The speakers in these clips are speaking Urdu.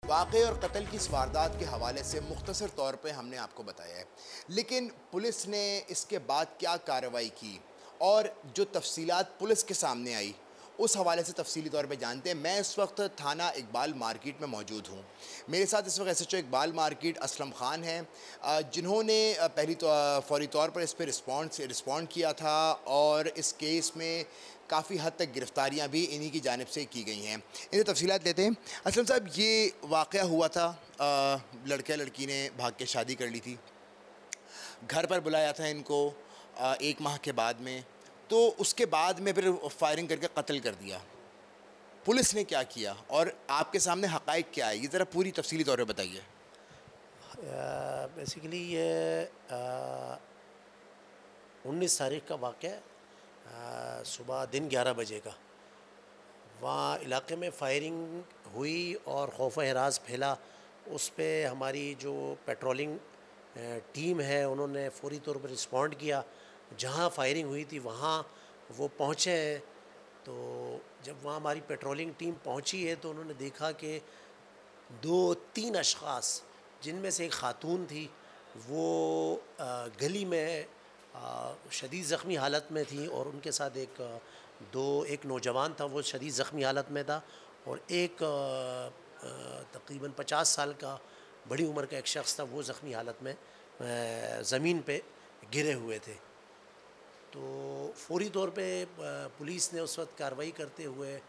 واقعے اور قتل کی اس واردات کے حوالے سے مختصر طور پہ ہم نے آپ کو بتایا ہے، لیکن پولیس نے اس کے بعد کیا کارروائی کی اور جو تفصیلات پولیس کے سامنے آئی اس حوالے سے تفصیلی طور پہ جانتے ہیں۔ میں اس وقت تھانہ اقبال مارکیٹ میں موجود ہوں۔ میرے ساتھ اس وقت S H O Iqbal market Aslam Khan ہیں، جنہوں نے فوری طور پر اس پہ رسپونڈ کیا تھا اور اس کیس میں کافی حد تک گرفتاریاں بھی انہی کی جانب سے کی گئی ہیں۔ انہیں تفصیلات لیتے ہیں۔ اسلم صاحب، یہ واقعہ ہوا تھا، لڑکا لڑکی نے بھاگ کے شادی کر لی تھی، گھر پر بلایا تھا ان کو 1 ماہ کے بعد میں، تو اس کے بعد میں پھر فائرنگ کر کے قتل کر دیا۔ پولیس نے کیا کیا اور آپ کے سامنے حقائق کیا ہے، یہ ذرا پوری تفصیلی طور پہ بتائیے۔ بیسیکلی یہ 19 تاریخ کا واقعہ ہے، صبح دن 11 بجے کا۔ وہاں علاقے میں فائرنگ ہوئی اور خوف و ہراس پھیلا۔ اس پہ ہماری جو پیٹرولنگ ٹیم ہے انہوں نے فوری طور پر رسپونڈ کیا۔ جہاں فائرنگ ہوئی تھی وہاں وہ پہنچے ہیں، تو جب وہاں ہماری پیٹرولنگ ٹیم پہنچی ہے تو انہوں نے دیکھا کہ 2-3 اشخاص، جن میں سے ایک خاتون تھی، وہ گلی میں شدید زخمی حالت میں تھی، اور ان کے ساتھ ایک نوجوان تھا، وہ شدید زخمی حالت میں تھا، اور ایک تقریباً 50 سال کا بڑی عمر کا ایک شخص تھا، وہ زخمی حالت میں زمین پہ گرے ہوئے تھے۔ تو فوری طور پہ پولیس نے اس وقت کارروائی کرتے ہوئے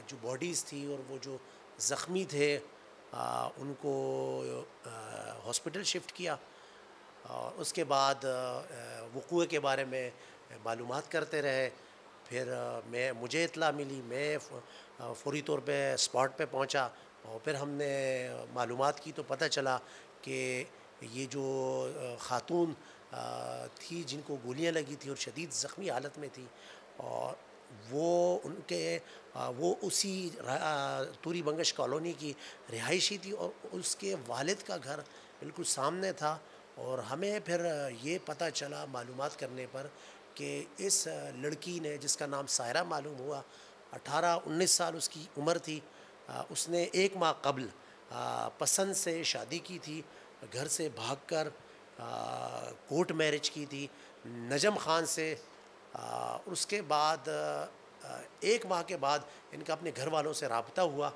جو باڈیز تھی اور وہ جو زخمی تھے ان کو ہاسپٹل شفٹ کیا، اور اس کے بعد وقوع کے بارے میں معلومات کرتے رہے۔ پھر مجھے اطلاع ملی، میں فوری طور پہ اسپاٹ پہ پہنچا، اور پھر ہم نے معلومات کی تو پتہ چلا کہ یہ جو خاتون تھی جن کو گولیاں لگی تھی اور شدید زخمی حالت میں تھی، اور وہ اسی توری بنگش کالونی کی رہائشی تھی، اور اس کے والد کا گھر بالکل سامنے تھا۔ اور ہمیں پھر یہ پتہ چلا معلومات کرنے پر کہ اس لڑکی نے، جس کا نام سائرہ معلوم ہوا، 18-19 سال اس کی عمر تھی، اس نے 1 ماہ قبل پسند سے شادی کی تھی، گھر سے بھاگ کر کورٹ میرج کی تھی نجم خان سے۔ اس کے بعد 1 ماہ کے بعد ان کا اپنے گھر والوں سے رابطہ ہوا،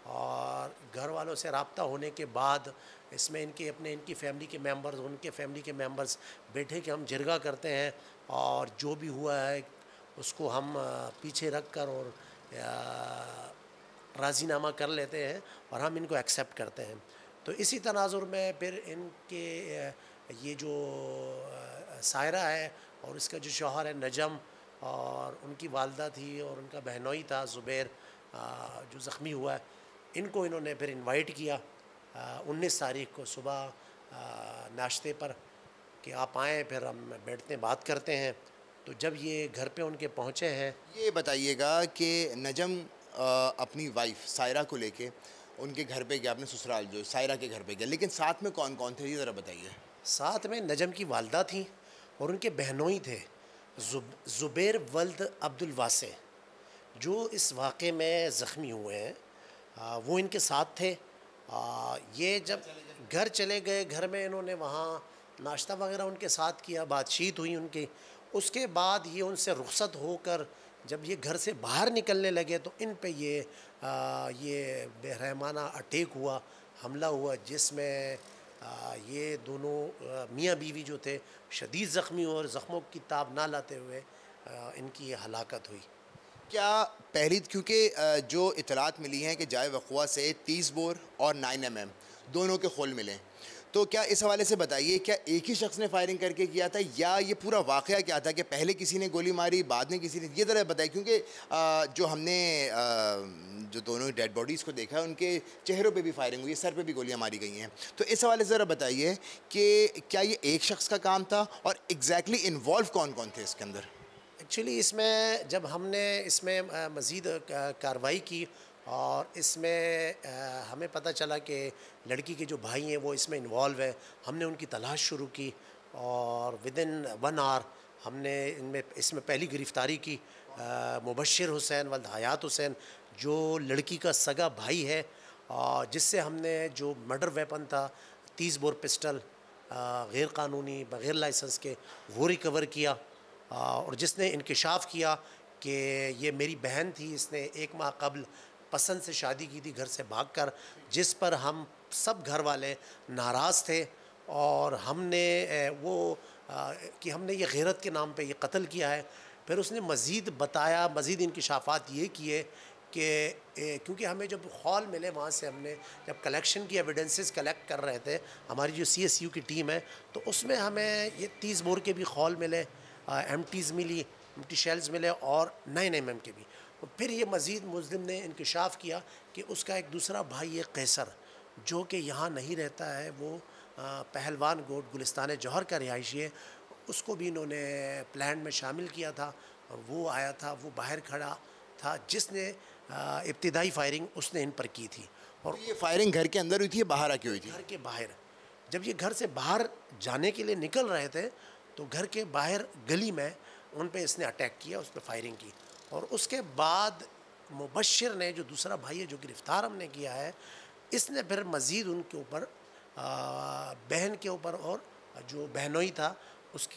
اور گھر والوں سے رابطہ ہونے کے بعد اس میں ان کی فیملی کے ممبرز، ان کے فیملی کے ممبرز بیٹھے کہ ہم جرگہ کرتے ہیں، اور جو بھی ہوا ہے اس کو ہم پیچھے رکھ کر اور راضی نامہ کر لیتے ہیں، اور ہم ان کو ایکسیپٹ کرتے ہیں۔ تو اسی تناظر میں پھر ان کے یہ جو سائرہ ہے اور اس کا جو شوہر ہے نجم، اور ان کی والدہ تھی اور ان کا بہنوئی تھا زبیر جو زخمی ہوا ہے، ان کو انہوں نے پھر انوائٹ کیا 19 تاریخ کو صبح ناشتے پر کہ آپ آئیں، پھر ہم بیٹھتے ہیں، بات کرتے ہیں۔ تو جب یہ گھر پہ ان کے پہنچے ہیں، یہ بتائیے گا کہ نجم اپنی وائف سائرہ کو لے کے ان کے گھر پہ گیا، اپنے سسرال جو سائرہ کے گھر پہ گیا، لیکن ساتھ میں کون کون تھے، یہ ذرا بتائیے۔ ساتھ میں نجم کی والدہ تھیں اور ان کے بہنوئی تھے، زبیر ولد عبد الواسع، جو اس واقعے میں زخمی ہوئے ہیں، وہ ان کے ساتھ تھے۔ یہ جب گھر چلے گئے، گھر میں انہوں نے وہاں ناشتہ وغیرہ ان کے ساتھ کیا، بات چیت ہوئی ان کی۔ اس کے بعد یہ ان سے رخصت ہو کر جب یہ گھر سے باہر نکلنے لگے تو ان پہ یہ بے رحمانہ اٹیک ہوا، حملہ ہوا، جس میں یہ دونوں میاں بیوی جو تھے شدید زخمی ہوئے، اور زخموں کی تاب نہ لاتے ہوئے ان کی ہلاکت ہوئی۔ کیا پہلی، کیونکہ جو اطلاعات ملی ہیں کہ جائے وقوع سے 30 بور اور 9 mm دونوں کے خول ملے، تو کیا اس حوالے سے بتائیے، کیا ایک ہی شخص نے فائرنگ کر کے کیا تھا، یا یہ پورا واقعہ کیا تھا کہ پہلے کسی نے گولی ماری بعد میں کسی نے، یہ ذرا بتائیے، کیونکہ جو ہم نے جو دونوں ڈیڈ باڈیز کو دیکھا ہے ان کے چہروں پہ بھی فائرنگ ہوئی ہے، سر پہ بھی گولیاں ماری گئی ہیں، تو اس حوالے سے ذرا بتائیے کہ کیا یہ ایک شخص کا کام تھا اور ایگزیکٹلی انوالو کون کون تھے اس کے اندر؟ ایکچولی اس میں جب ہم نے اس میں مزید کارروائی کی، اور اس میں ہمیں پتہ چلا کہ لڑکی کے جو بھائی ہیں وہ اس میں انوالو ہے، ہم نے ان کی تلاش شروع کی، اور ودن 1 آور ہم نے اس میں پہلی گرفتاری کی۔ مبشر حسین ولد حیات حسین جو لڑکی کا سگا بھائی ہے، جس سے ہم نے جو مرڈر ویپن تھا 30 بور پسٹل غیر قانونی بغیر لائسنس کے وہ ریکور کیا، اور جس نے انکشاف کیا کہ یہ میری بہن تھی، اس نے 1 ماہ قبل پسند سے شادی کی تھی گھر سے بھاگ کر، جس پر ہم سب گھر والے ناراض تھے، اور ہم نے کہ ہم نے یہ غیرت کے نام پہ یہ قتل کیا ہے۔ پھر اس نے مزید بتایا، مزید انکشافات یہ کیے کہ کیونکہ ہمیں جب خول ملے وہاں سے، ہم نے جب کلیکشن کی ایویڈنسز کلیکٹ کر رہے تھے، ہماری جو CSU کی ٹیم ہے، تو اس میں ہمیں یہ 30 بور کے بھی خول ملے، MTs ملی، MT شیلز ملے، اور 9 mm کے بھی۔ پھر یہ مزید ملزم نے انکشاف کیا کہ اس کا ایک دوسرا بھائی ہے قیصر، جو کہ یہاں نہیں رہتا ہے، وہ پہلوان گوٹ گلستان جوہر کا رہائشی ہے، اس کو بھی انہوں نے پلان میں شامل کیا تھا، اور وہ آیا تھا، وہ باہر کھڑا تھا، جس نے ابتدائی فائرنگ اس نے ان پر کی تھی۔ اور یہ فائرنگ گھر کے اندر ہوئی تھی یا باہر آ کے ہوئی تھی؟ گھر کے باہر، جب یہ گھر سے باہر جانے کے لیے نکل رہے تھے تو گھر کے باہر گلی میں ان پہ اس نے اٹیک کیا، اس پہ فائرنگ کی، اور اس کے بعد مبشر نے، جو دوسرا بھائی ہے جو گرفتار ہم نے کیا ہے، اس نے پھر مزید ان کے اوپر بہن کے اوپر اور جو بہنوئی تھا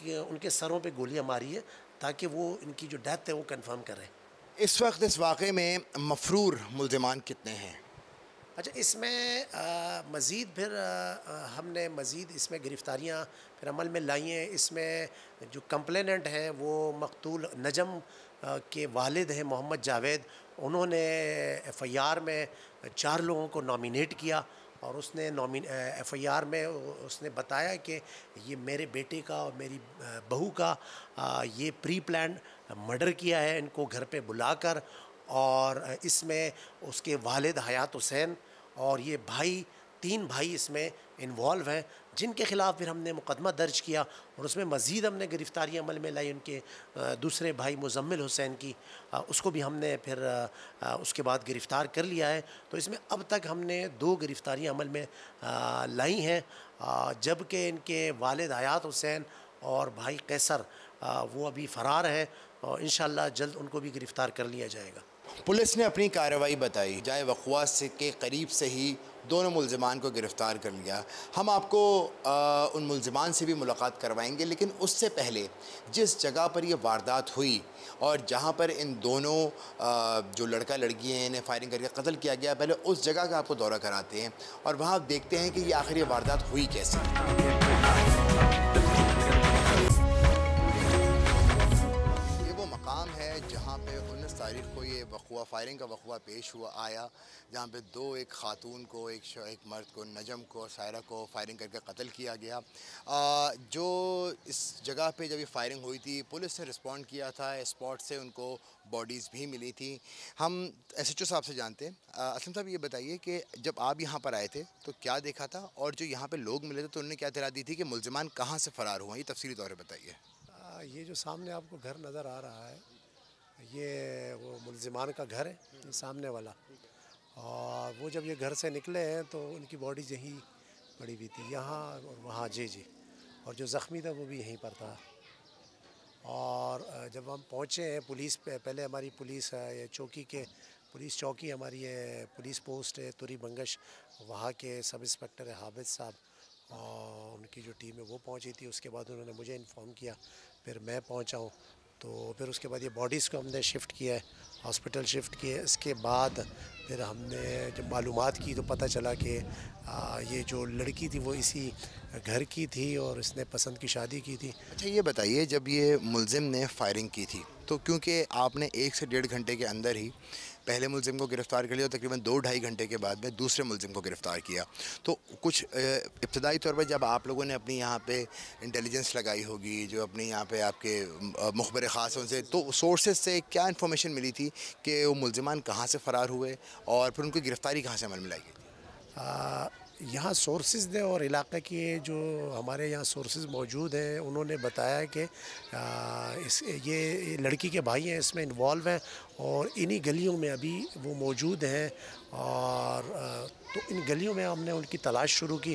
ان کے سروں پہ گولیاں ماری ہے، تاکہ وہ ان کی جو ڈیتھ ہے وہ کنفرم کریں۔ اس وقت اس واقعے میں مفرور ملزمان کتنے ہیں؟ اچھا، اس میں مزید پھر ہم نے مزید اس میں گرفتاریاں پھر عمل میں لائی ہیں۔ اس میں جو کمپلیننٹ ہیں وہ مقتول نجم کے والد ہیں محمد جاوید، انہوں نے FIR میں 4 لوگوں کو نامینیٹ کیا، اور اس نے FIR میں اس نے بتایا کہ یہ میرے بیٹے کا اور میری بہو کا یہ پری پلانڈ مرڈر کیا ہے، ان کو گھر پہ بلا کر، اور اس میں اس کے والد حیات حسین اور یہ 3 بھائی اس میں انوالو ہیں، جن کے خلاف پھر ہم نے مقدمہ درج کیا، اور اس میں مزید ہم نے گرفتاریاں عمل میں لائی۔ ان کے دوسرے بھائی مزمل حسین کی، اس کو بھی ہم نے پھر اس کے بعد گرفتار کر لیا ہے۔ تو اس میں اب تک ہم نے 2 گرفتاریاں عمل میں لائی ہیں، جبکہ ان کے والد حیات حسین اور بھائی قیصر وہ ابھی فرار ہیں، اور انشاءاللہ جلد ان کو بھی گرفتار کر لیا جائے گا۔ پولیس نے اپنی کارروائی بتائی، جائے وقوع سے کے قریب سے ہی دونوں ملزمان کو گرفتار کر لیا۔ ہم آپ کو ان ملزمان سے بھی ملاقات کروائیں گے، لیکن اس سے پہلے جس جگہ پر یہ واردات ہوئی اور جہاں پر ان دونوں جو لڑکا لڑکی ہیں انہیں فائرنگ کر کے قتل کیا گیا، پہلے اس جگہ کا آپ کو دورہ کراتے ہیں اور وہاں دیکھتے ہیں کہ یہ آخر یہ واردات ہوئی کیسے۔ مقام ہے جہاں پہ 19 تاریخ کو یہ وقوع فائرنگ کا وقوع پیش ہوا آیا، جہاں پہ 2 ایک خاتون کو، ایک مرد کو، نجم کو اور سائرہ کو فائرنگ کر کے قتل کیا گیا۔ جو اس جگہ پہ جب یہ فائرنگ ہوئی تھی پولیس نے رسپونڈ کیا تھا، اسپاٹ سے ان کو باڈیز بھی ملی تھی۔ ہم SHO صاحب سے جانتے ہیں۔ اسلم صاحب یہ بتائیے کہ جب آپ یہاں پر آئے تھے تو کیا دیکھا تھا، اور جو یہاں پہ لوگ ملے تھے تو انہوں نے کیا اطلاع دی تھی کہ ملزمان کہاں سے فرار ہوئے ہیں؟ یہ تفصیلی طور پہ بتائیے۔ یہ جو سامنے آپ کو گھر نظر آ رہا ہے، یہ وہ ملزمان کا گھر ہے، یہ سامنے والا، اور وہ جب یہ گھر سے نکلے ہیں تو ان کی باڈیز یہیں پڑی ہوئی تھی، یہاں اور وہاں، جی، اور جو زخمی تھا وہ بھی یہیں پر تھا۔ اور جب ہم پہنچے ہیں پولیس پہ، پہلے ہماری پولیس یہ چوکی کے پولیس چوکی ہماری ہے، پولیس پوسٹ ہے توری بنگش، وہاں کے سب انسپکٹر حافظ صاحب اور ان کی جو ٹیم ہے وہ پہنچی تھی۔ اس کے بعد انہوں نے مجھے انفارم کیا، پھر میں پہنچا ہوں، تو پھر اس کے بعد یہ باڈیز کو ہم نے شفٹ کیا ہے، ہاسپٹل شفٹ کیے۔ اس کے بعد پھر ہم نے جب معلومات کی تو پتہ چلا کہ یہ جو لڑکی تھی وہ اسی گھر کی تھی اور اس نے پسند کی شادی کی تھی۔ اچھا یہ بتائیے، جب یہ ملزم نے فائرنگ کی تھی تو کیونکہ آپ نے 1 سے 1.5 گھنٹے کے اندر ہی پہلے ملزم کو گرفتار کر لیا اور تقریباً 2-2.5 گھنٹے کے بعد میں دوسرے ملزم کو گرفتار کیا، تو کچھ ابتدائی طور پر جب آپ لوگوں نے اپنی یہاں پہ انٹیلیجنس لگائی ہوگی، جو اپنی یہاں پہ آپ کے مخبر خاص ان سے، تو سورسز سے کیا انفارمیشن ملی تھی کہ وہ ملزمان کہاں سے فرار ہوئے اور پھر ان کی گرفتاری کہاں سے عمل میں لائی گئی تھی؟ یہاں سورسز نے اور علاقے کے جو ہمارے یہاں سورسز موجود ہیں انہوں نے بتایا کہ یہ لڑکی کے بھائی ہیں اس میں انوالو ہیں، اور انہی گلیوں میں ابھی وہ موجود ہیں، اور تو ان گلیوں میں ہم نے ان کی تلاش شروع کی